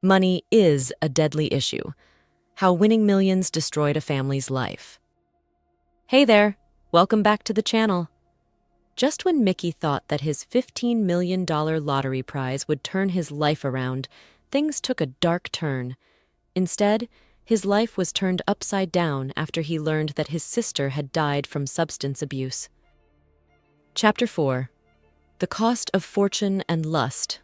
Money is a deadly issue. How winning millions destroyed a family's life. Hey there, welcome back to the channel. Just when Mickey thought that his $15 million lottery prize would turn his life around, things took a dark turn. Instead, his life was turned upside down after he learned that his sister had died from substance abuse. Chapter 4. The Cost of Fortune and Lust.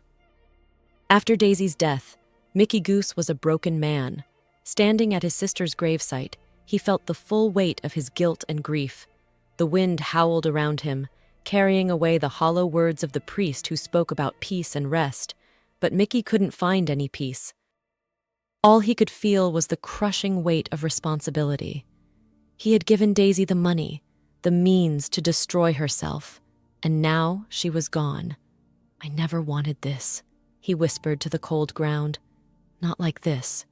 After Daisy's death, Mickey Goose was a broken man. Standing at his sister's gravesite, he felt the full weight of his guilt and grief. The wind howled around him, carrying away the hollow words of the priest who spoke about peace and rest, but Mickey couldn't find any peace. All he could feel was the crushing weight of responsibility. He had given Daisy the money, the means to destroy herself, and now she was gone. "I never wanted this," he whispered to the cold ground. "Not like this."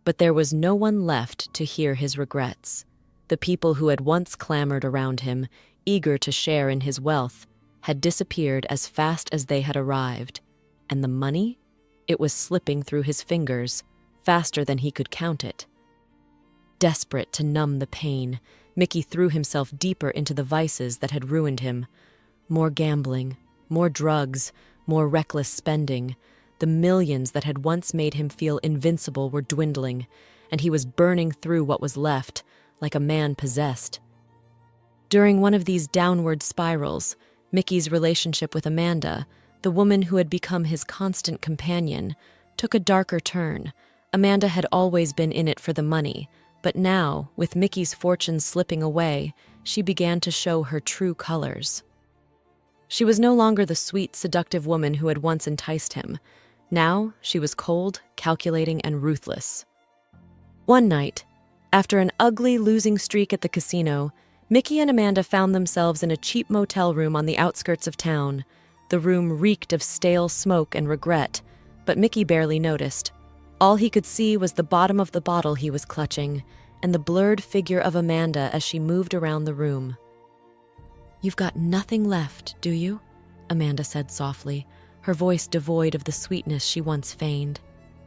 But there was no one left to hear his regrets. The people who had once clamored around him, eager to share in his wealth, had disappeared as fast as they had arrived. And the money? It was slipping through his fingers, faster than he could count it. Desperate to numb the pain, Mickey threw himself deeper into the vices that had ruined him. More gambling, more drugs, more reckless spending. The millions that had once made him feel invincible were dwindling, and he was burning through what was left, like a man possessed. During one of these downward spirals, Mickey's relationship with Amanda, the woman who had become his constant companion, took a darker turn. Amanda had always been in it for the money, but now, with Mickey's fortune slipping away, she began to show her true colors. She was no longer the sweet, seductive woman who had once enticed him. Now, she was cold, calculating, and ruthless. One night, after an ugly losing streak at the casino, Mickey and Amanda found themselves in a cheap motel room on the outskirts of town. The room reeked of stale smoke and regret, but Mickey barely noticed. All he could see was the bottom of the bottle he was clutching, and the blurred figure of Amanda as she moved around the room. "You've got nothing left, do you?" Amanda said softly, her voice devoid of the sweetness she once feigned.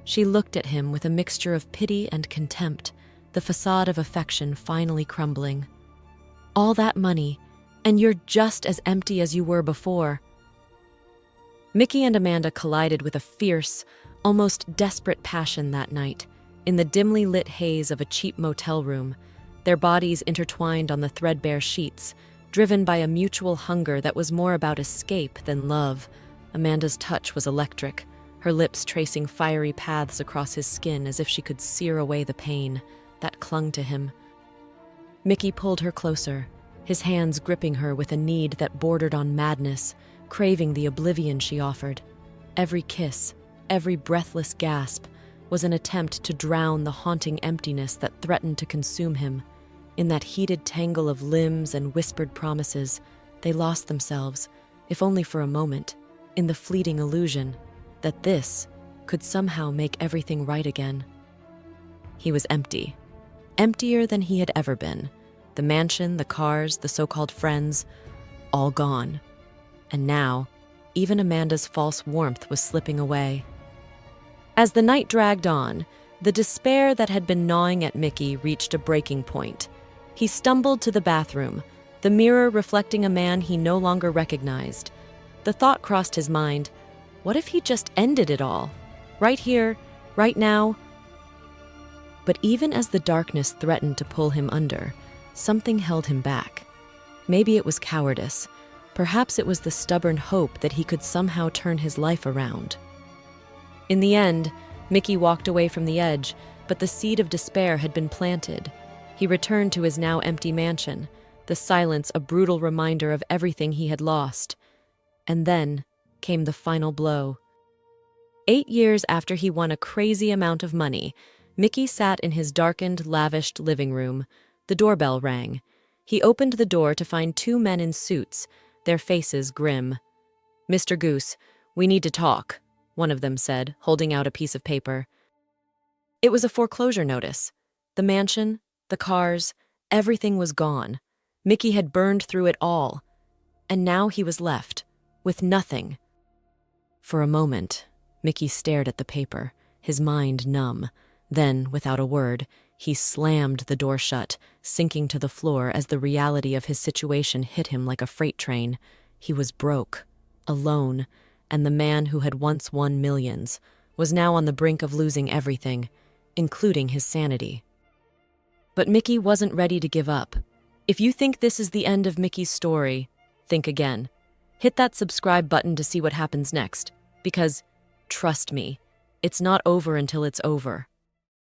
She looked at him with a mixture of pity and contempt, the facade of affection finally crumbling. "All that money, and you're just as empty as you were before." Mickey and Amanda collided with a fierce, almost desperate passion that night, in the dimly lit haze of a cheap motel room, their bodies intertwined on the threadbare sheets, driven by a mutual hunger that was more about escape than love. Amanda's touch was electric, her lips tracing fiery paths across his skin as if she could sear away the pain that clung to him. Mickey pulled her closer, his hands gripping her with a need that bordered on madness, craving the oblivion she offered. Every kiss, every breathless gasp, was an attempt to drown the haunting emptiness that threatened to consume him. In that heated tangle of limbs and whispered promises, they lost themselves, if only for a moment, in the fleeting illusion that this could somehow make everything right again. He was empty, emptier than he had ever been. The mansion, the cars, the so-called friends, all gone. And now, even Amanda's false warmth was slipping away. As the night dragged on, the despair that had been gnawing at Mickey reached a breaking point. He stumbled to the bathroom, the mirror reflecting a man he no longer recognized. The thought crossed his mind, what if he just ended it all? Right here, right now? But even as the darkness threatened to pull him under, something held him back. Maybe it was cowardice. Perhaps it was the stubborn hope that he could somehow turn his life around. In the end, Mickey walked away from the edge, but the seed of despair had been planted. He returned to his now empty mansion, the silence a brutal reminder of everything he had lost. And then came the final blow. 8 years after he won a crazy amount of money, Mickey sat in his darkened, lavished living room. The doorbell rang. He opened the door to find 2 men in suits, their faces grim. "Mr. Goose, we need to talk," one of them said, holding out a piece of paper. It was a foreclosure notice. The mansion, the cars, everything was gone. Mickey had burned through it all. And now he was left, with nothing. For a moment, Mickey stared at the paper, his mind numb. Then, without a word, he slammed the door shut, sinking to the floor as the reality of his situation hit him like a freight train. He was broke, alone, and the man who had once won millions was now on the brink of losing everything, including his sanity. But Mickey wasn't ready to give up. If you think this is the end of Mickey's story, think again. Hit that subscribe button to see what happens next, because, trust me, it's not over until it's over.